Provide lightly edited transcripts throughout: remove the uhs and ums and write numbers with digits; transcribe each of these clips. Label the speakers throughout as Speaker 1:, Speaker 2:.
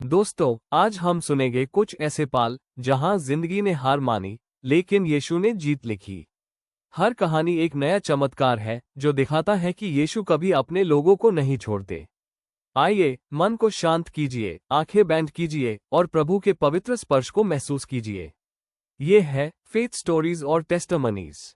Speaker 1: दोस्तों, आज हम सुनेंगे कुछ ऐसे पाल जहां जिंदगी ने हार मानी लेकिन यीशु ने जीत लिखी। हर कहानी एक नया चमत्कार है जो दिखाता है कि यीशु कभी अपने लोगों को नहीं छोड़ते। आइए, मन को शांत कीजिए, आंखें बंद कीजिए और प्रभु के पवित्र स्पर्श को महसूस कीजिए। ये है फेथ स्टोरीज और टेस्टिमनीज।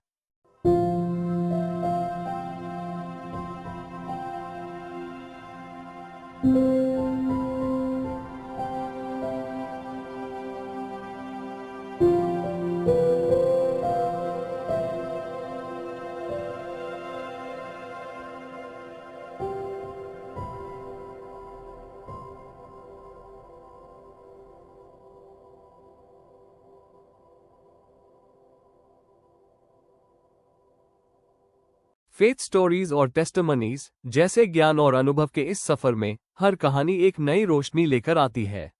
Speaker 1: फेथ स्टोरीज और टेस्टिमनीज जैसे ज्ञान और अनुभव के इस सफर में हर कहानी एक नई रोशनी लेकर आती है।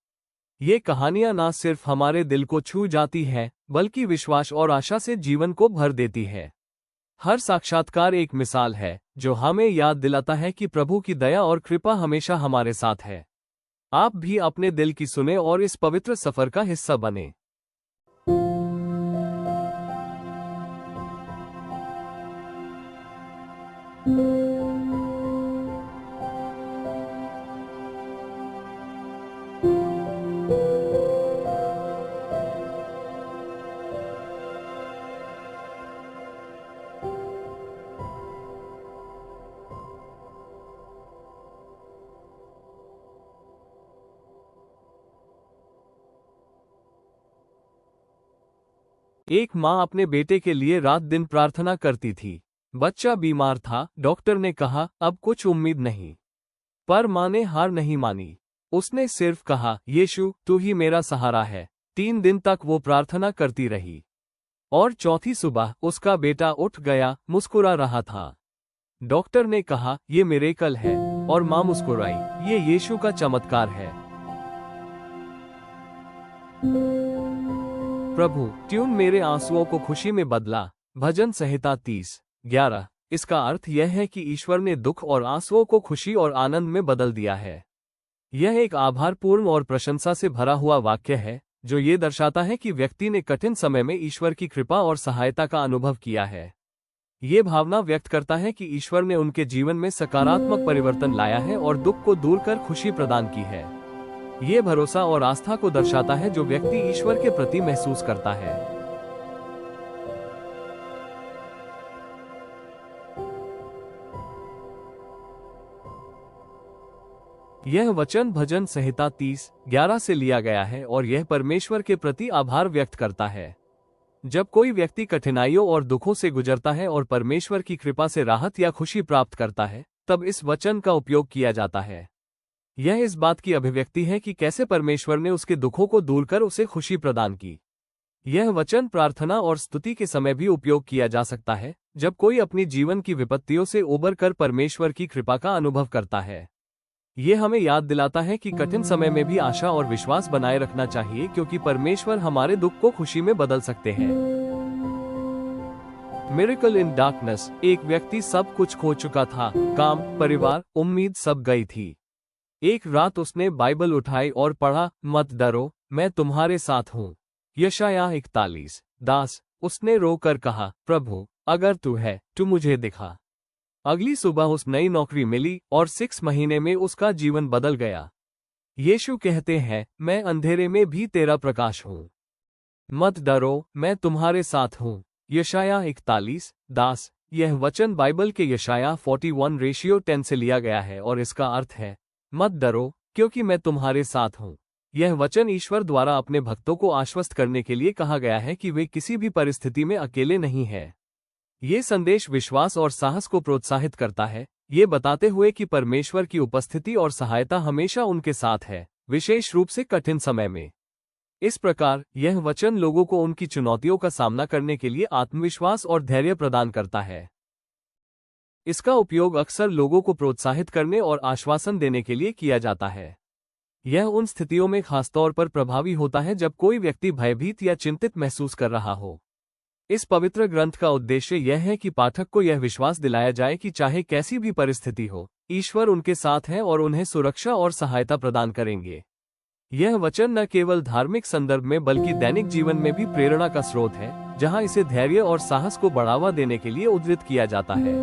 Speaker 1: ये कहानियां न सिर्फ हमारे दिल को छू जाती है बल्कि विश्वास और आशा से जीवन को भर देती है। हर साक्षात्कार एक मिसाल है जो हमें याद दिलाता है कि प्रभु की दया और कृपा हमेशा हमारे साथ है। आप भी अपने दिल की सुने और इस पवित्र सफर का हिस्सा बने। एक माँ अपने बेटे के लिए रात दिन प्रार्थना करती थी। बच्चा बीमार था, डॉक्टर ने कहा अब कुछ उम्मीद नहीं। पर माँ ने हार नहीं मानी। उसने सिर्फ कहा, यीशु तू ही मेरा सहारा है। 3 दिन तक वो प्रार्थना करती रही और चौथी सुबह उसका बेटा उठ गया, मुस्कुरा रहा था। डॉक्टर ने कहा ये मिरेकल है और माँ मुस्कुराई। ये यीशु का चमत्कार है। प्रभु ट्यून मेरे आंसुओं को खुशी में बदला। भजन संहिता 30:11। इसका अर्थ यह है कि ईश्वर ने दुख और आंसुओं को खुशी और आनंद में बदल दिया है। यह एक आभारपूर्ण और प्रशंसा से भरा हुआ वाक्य है जो ये दर्शाता है कि व्यक्ति ने कठिन समय में ईश्वर की कृपा और सहायता का अनुभव किया है। ये भावना व्यक्त करता है कि ईश्वर ने उनके जीवन में सकारात्मक परिवर्तन लाया है और दुख को दूर कर खुशी प्रदान की है। ये भरोसा और आस्था को दर्शाता है जो व्यक्ति ईश्वर के प्रति महसूस करता है। यह वचन भजन संहिता 30:11 से लिया गया है और यह परमेश्वर के प्रति आभार व्यक्त करता है। जब कोई व्यक्ति कठिनाइयों और दुखों से गुजरता है और परमेश्वर की कृपा से राहत या खुशी प्राप्त करता है, तब इस वचन का उपयोग किया जाता है। यह इस बात की अभिव्यक्ति है कि कैसे परमेश्वर ने उसके दुखों को दूर कर उसे खुशी प्रदान की। यह वचन प्रार्थना और स्तुति के समय भी उपयोग किया जा सकता है, जब कोई अपनी जीवन की विपत्तियों से उबर कर परमेश्वर की कृपा का अनुभव करता है। ये हमें याद दिलाता है कि कठिन समय में भी आशा और विश्वास बनाए रखना चाहिए, क्योंकि परमेश्वर हमारे दुख को खुशी में बदल सकते हैं। Miracle in darkness. एक व्यक्ति सब कुछ खो चुका था, काम, परिवार, उम्मीद सब गई थी। एक रात उसने बाइबल उठाई और पढ़ा, मत डरो, मैं तुम्हारे साथ हूँ। यशायाह 41:10। उसने रोकर कहा, प्रभु अगर तू है तो मुझे दिखा। अगली सुबह उस नई नौकरी मिली और 6 महीने में उसका जीवन बदल गया। यीशु कहते हैं, मैं अंधेरे में भी तेरा प्रकाश हूँ। मत डरो, मैं तुम्हारे साथ हूँ। यशायाह 41:10। यह वचन बाइबल के यशायाह 41:10 से लिया गया है और इसका अर्थ है, मत डरो क्योंकि मैं तुम्हारे साथ हूँ। यह वचन ईश्वर द्वारा अपने भक्तों को आश्वस्त करने के लिए कहा गया है कि वे किसी भी परिस्थिति में अकेले नहीं हैं। ये संदेश विश्वास और साहस को प्रोत्साहित करता है, ये बताते हुए कि परमेश्वर की उपस्थिति और सहायता हमेशा उनके साथ है, विशेष रूप से कठिन समय में। इस प्रकार यह वचन लोगों को उनकी चुनौतियों का सामना करने के लिए आत्मविश्वास और धैर्य प्रदान करता है। इसका उपयोग अक्सर लोगों को प्रोत्साहित करने और आश्वासन देने के लिए किया जाता है। यह उन स्थितियों में खासतौर पर प्रभावी होता है जब कोई व्यक्ति भयभीत या चिंतित महसूस कर रहा हो। इस पवित्र ग्रंथ का उद्देश्य यह है कि पाठक को यह विश्वास दिलाया जाए कि चाहे कैसी भी परिस्थिति हो, ईश्वर उनके साथ है और उन्हें सुरक्षा और सहायता प्रदान करेंगे। यह वचन न केवल धार्मिक संदर्भ में बल्कि दैनिक जीवन में भी प्रेरणा का स्रोत है, जहां इसे धैर्य और साहस को बढ़ावा देने के लिए उद्धृत किया जाता है।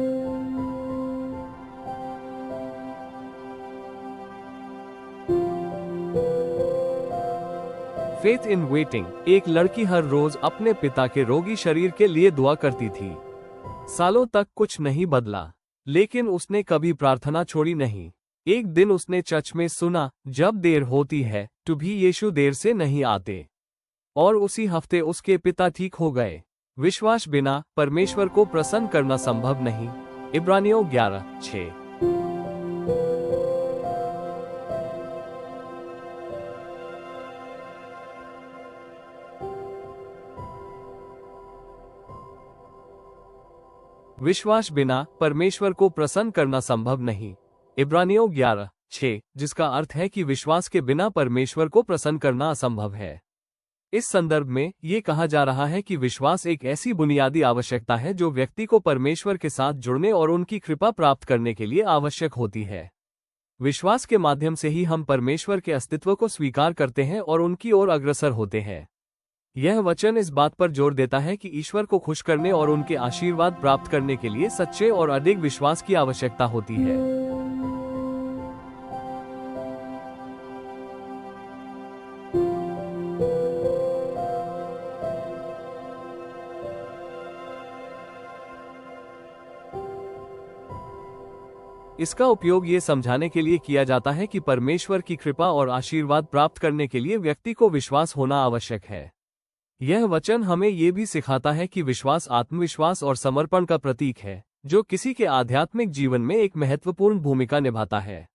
Speaker 1: Faith in waiting. एक लड़की हर रोज अपने पिता के रोगी शरीर के लिए दुआ करती थी। सालों तक कुछ नहीं बदला, लेकिन उसने कभी प्रार्थना छोड़ी नहीं। एक दिन उसने चर्च में सुना, जब देर होती है तो भी यीशु देर से नहीं आते। और उसी हफ्ते उसके पिता ठीक हो गए। विश्वास बिना परमेश्वर को प्रसन्न करना संभव नहीं। इब्रानियों 11:6। विश्वास बिना परमेश्वर को प्रसन्न करना संभव नहीं। इब्रानियों 11:6, जिसका अर्थ है कि विश्वास के बिना परमेश्वर को प्रसन्न करना असंभव है। इस संदर्भ में ये कहा जा रहा है कि विश्वास एक ऐसी बुनियादी आवश्यकता है जो व्यक्ति को परमेश्वर के साथ जुड़ने और उनकी कृपा प्राप्त करने के लिए आवश्यक होती है। विश्वास के माध्यम से ही हम परमेश्वर के अस्तित्व को स्वीकार करते हैं और उनकी ओर अग्रसर होते हैं। यह वचन इस बात पर जोर देता है कि ईश्वर को खुश करने और उनके आशीर्वाद प्राप्त करने के लिए सच्चे और अडिग विश्वास की आवश्यकता होती है। इसका उपयोग ये समझाने के लिए किया जाता है कि परमेश्वर की कृपा और आशीर्वाद प्राप्त करने के लिए व्यक्ति को विश्वास होना आवश्यक है। यह वचन हमें ये भी सिखाता है कि विश्वास आत्मविश्वास और समर्पण का प्रतीक है, जो किसी के आध्यात्मिक जीवन में एक महत्वपूर्ण भूमिका निभाता है।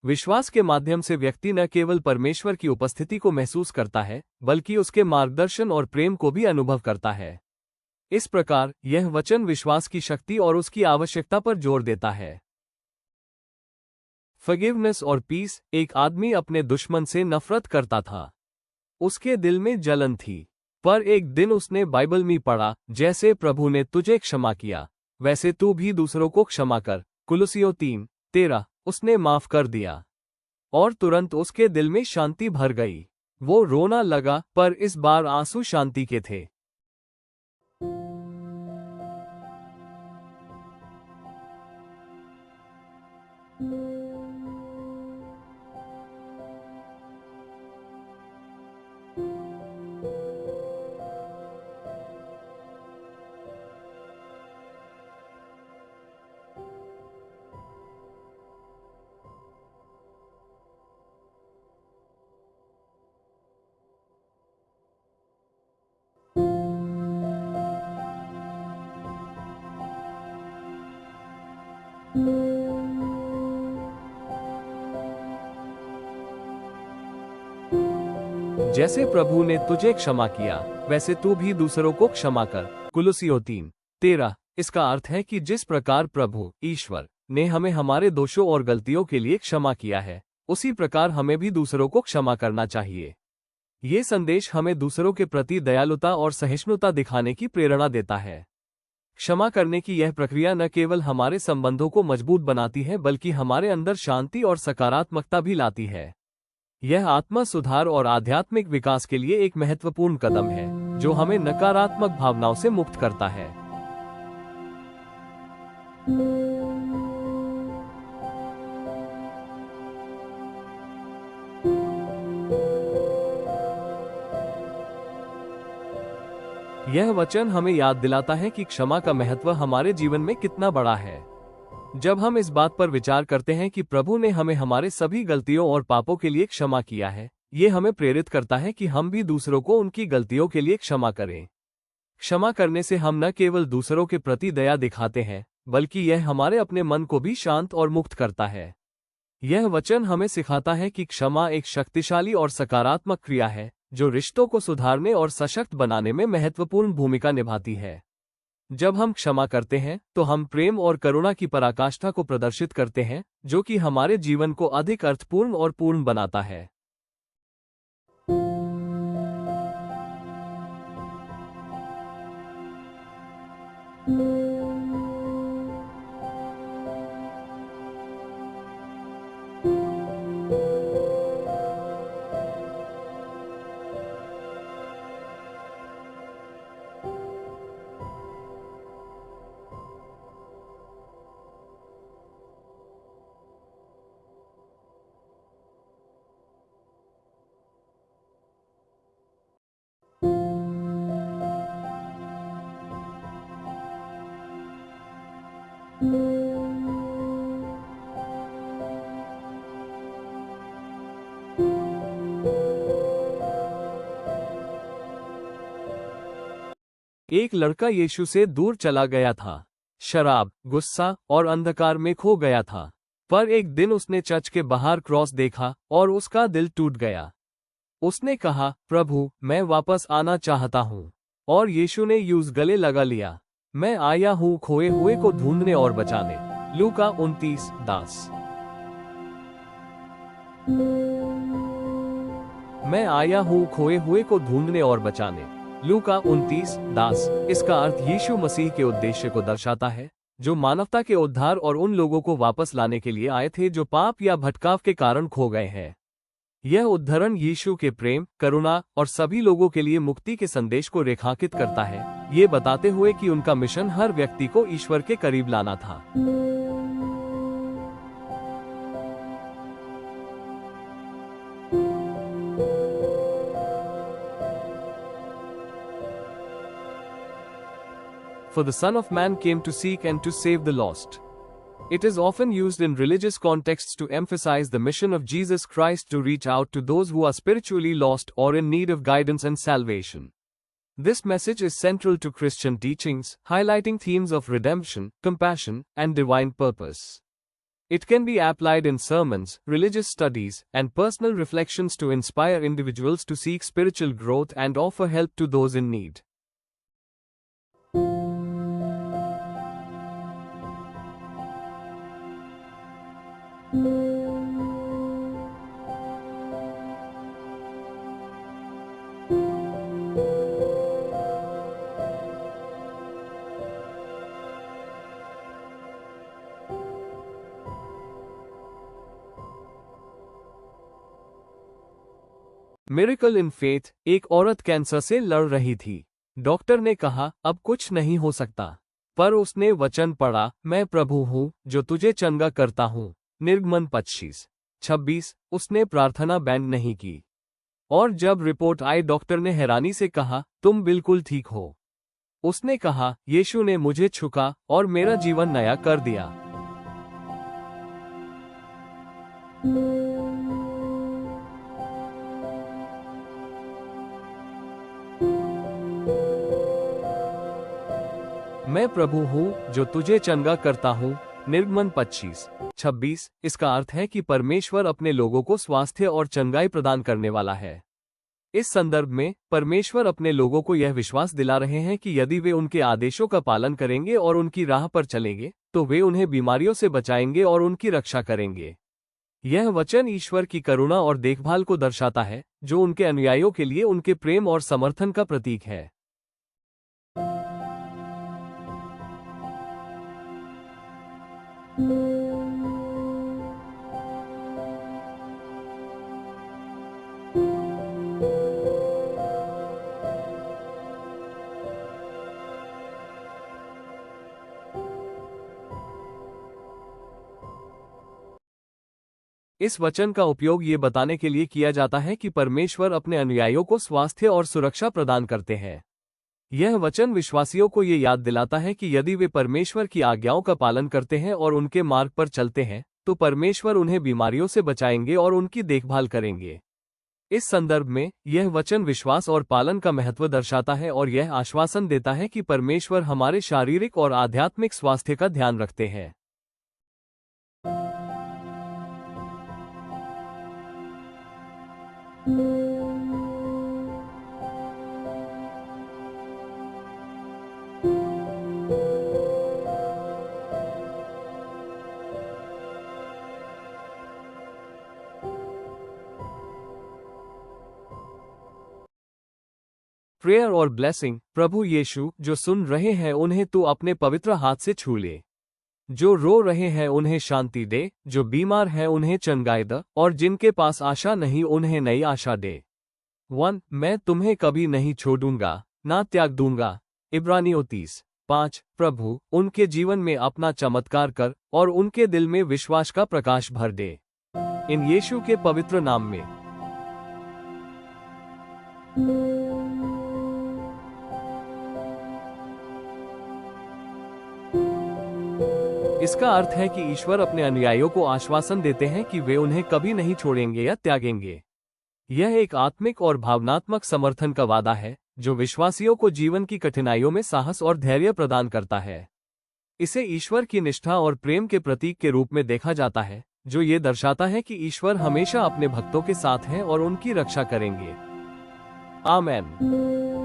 Speaker 1: विश्वास के माध्यम से व्यक्ति न केवल परमेश्वर की उपस्थिति को महसूस करता है, बल्कि उसके मार्गदर्शन और प्रेम को भी अनुभव करता है। इस प्रकार यह वचन विश्वास की शक्ति और उसकी आवश्यकता पर जोर देता है। फॉरगिवनेस और पीस। एक आदमी अपने दुश्मन से नफरत करता था। उसके दिल में जलन थी। पर एक दिन उसने बाइबल में पढ़ा, जैसे प्रभु ने तुझे क्षमा किया, वैसे तू भी दूसरों को क्षमा कर। कुलुसियों 3:13। उसने माफ कर दिया और तुरंत उसके दिल में शांति भर गई। वो रोना लगा, पर इस बार आंसू शांति के थे। जैसे प्रभु ने तुझे क्षमा किया, वैसे तू भी दूसरों को क्षमा कर। कुलुसियों 3:13। इसका अर्थ है कि जिस प्रकार प्रभु ईश्वर ने हमें हमारे दोषों और गलतियों के लिए क्षमा किया है, उसी प्रकार हमें भी दूसरों को क्षमा करना चाहिए। ये संदेश हमें दूसरों के प्रति दयालुता और सहिष्णुता दिखाने की प्रेरणा देता है। क्षमा करने की यह प्रक्रिया न केवल हमारे संबंधों को मजबूत बनाती है, बल्कि हमारे अंदर शांति और सकारात्मकता भी लाती है। यह आत्मा सुधार और आध्यात्मिक विकास के लिए एक महत्वपूर्ण कदम है, जो हमें नकारात्मक भावनाओं से मुक्त करता है। यह वचन हमें याद दिलाता है कि क्षमा का महत्व हमारे जीवन में कितना बड़ा है। जब हम इस बात पर विचार करते हैं कि प्रभु ने हमें हमारे सभी गलतियों और पापों के लिए क्षमा किया है, ये हमें प्रेरित करता है कि हम भी दूसरों को उनकी गलतियों के लिए क्षमा करें। क्षमा करने से हम न केवल दूसरों के प्रति दया दिखाते हैं, बल्कि यह हमारे अपने मन को भी शांत और मुक्त करता है। यह वचन हमें सिखाता है कि क्षमा एक शक्तिशाली और सकारात्मक क्रिया है, जो रिश्तों को सुधारने और सशक्त बनाने में महत्वपूर्ण भूमिका निभाती है। जब हम क्षमा करते हैं, तो हम प्रेम और करुणा की पराकाष्ठा को प्रदर्शित करते हैं, जो कि हमारे जीवन को अधिक अर्थपूर्ण और पूर्ण बनाता है। एक लड़का यीशु से दूर चला गया था। शराब, गुस्सा और अंधकार में खो गया था। पर एक दिन उसने चर्च के बाहर क्रॉस देखा और उसका दिल टूट गया। उसने कहा, प्रभु, मैं वापस आना चाहता हूँ। और यीशु ने यूं गले लगा लिया, मैं आया हूँ खोए हुए को ढूंढने और बचाने। लूका 29:10। मैं आया हूँ खोए हुए को ढूंढने और बचाने। लूका 29:10। इसका अर्थ यीशु मसीह के उद्देश्य को दर्शाता है, जो मानवता के उद्धार और उन लोगों को वापस लाने के लिए आए थे जो पाप या भटकाव के कारण खो गए हैं। यह उद्धरण यीशु के प्रेम, करुणा और सभी लोगों के लिए मुक्ति के संदेश को रेखांकित करता है, ये बताते हुए कि उनका मिशन हर व्यक्ति को ईश्वर के करीब लाना था। For the Son of Man came to seek and to save the lost. It is often used in religious contexts to emphasize the mission of Jesus Christ to reach out to those who are spiritually lost or in need of guidance and salvation. This message is central to Christian teachings, highlighting themes of redemption, compassion, and divine purpose. It can be applied in sermons, religious studies, and personal reflections to inspire individuals to seek spiritual growth and offer help to those in need. Miracle in faith. एक औरत cancer से लड़ रही थी। Doctor ने कहा, अब कुछ नहीं हो सकता। पर उसने वचन पढ़ा, मैं प्रभु हूँ जो तुझे चंगा करता हूँ। निर्गमन 25:26। उसने प्रार्थना बैंड नहीं की। और जब रिपोर्ट आई, डॉक्टर ने हैरानी से कहा, तुम बिल्कुल ठीक हो। उसने कहा, यीशु ने मुझे छुआ और मेरा जीवन नया कर दिया। मैं प्रभु हूँ जो तुझे चंगा करता हूँ। निर्गमन 25:26। इसका अर्थ है कि परमेश्वर अपने लोगों को स्वास्थ्य और चंगाई प्रदान करने वाला है। इस संदर्भ में परमेश्वर अपने लोगों को यह विश्वास दिला रहे हैं कि यदि वे उनके आदेशों का पालन करेंगे और उनकी राह पर चलेंगे, तो वे उन्हें बीमारियों से बचाएंगे और उनकी रक्षा करेंगे। यह वचन ईश्वर की करुणा और देखभाल को दर्शाता है, जो उनके अनुयायियों के लिए उनके प्रेम और समर्थन का प्रतीक है। इस वचन का उपयोग ये बताने के लिए किया जाता है कि परमेश्वर अपने अनुयायियों को स्वास्थ्य और सुरक्षा प्रदान करते हैं। यह वचन विश्वासियों को ये याद दिलाता है कि यदि वे परमेश्वर की आज्ञाओं का पालन करते हैं और उनके मार्ग पर चलते हैं, तो परमेश्वर उन्हें बीमारियों से बचाएंगे और उनकी देखभाल करेंगे। इस संदर्भ में यह वचन विश्वास और पालन का महत्व दर्शाता है और यह आश्वासन देता है कि परमेश्वर हमारे शारीरिक और आध्यात्मिक स्वास्थ्य का ध्यान रखते हैं। प्रेयर और ब्लेसिंग। प्रभु यीशु, जो सुन रहे हैं उन्हें तू अपने पवित्र हाथ से छू ले। जो रो रहे हैं उन्हें शांति दे, जो बीमार हैं उन्हें चंगाई दे, और जिनके पास आशा नहीं उन्हें नई आशा दे। 1 मैं तुम्हें कभी नहीं छोड़ूंगा, ना त्याग दूंगा। इब्रानियों 30:5। प्रभु उनके जीवन में अपना चमत्कार कर और उनके दिल में विश्वास का प्रकाश भर दे। इन यीशु के पवित्र नाम में। जिसका अर्थ है कि ईश्वर अपने अनुयायियों को आश्वासन देते हैं कि वे उन्हें कभी नहीं छोड़ेंगे या त्यागेंगे। यह एक आत्मिक और भावनात्मक समर्थन का वादा है, जो विश्वासियों को जीवन की कठिनाइयों में साहस और धैर्य प्रदान करता है। इसे ईश्वर की निष्ठा और प्रेम के प्रतीक के रूप में देखा जाता है, जो ये दर्शाता है कि ईश्वर हमेशा अपने भक्तों के साथ हैं और उनकी रक्षा करेंगे। आमेन।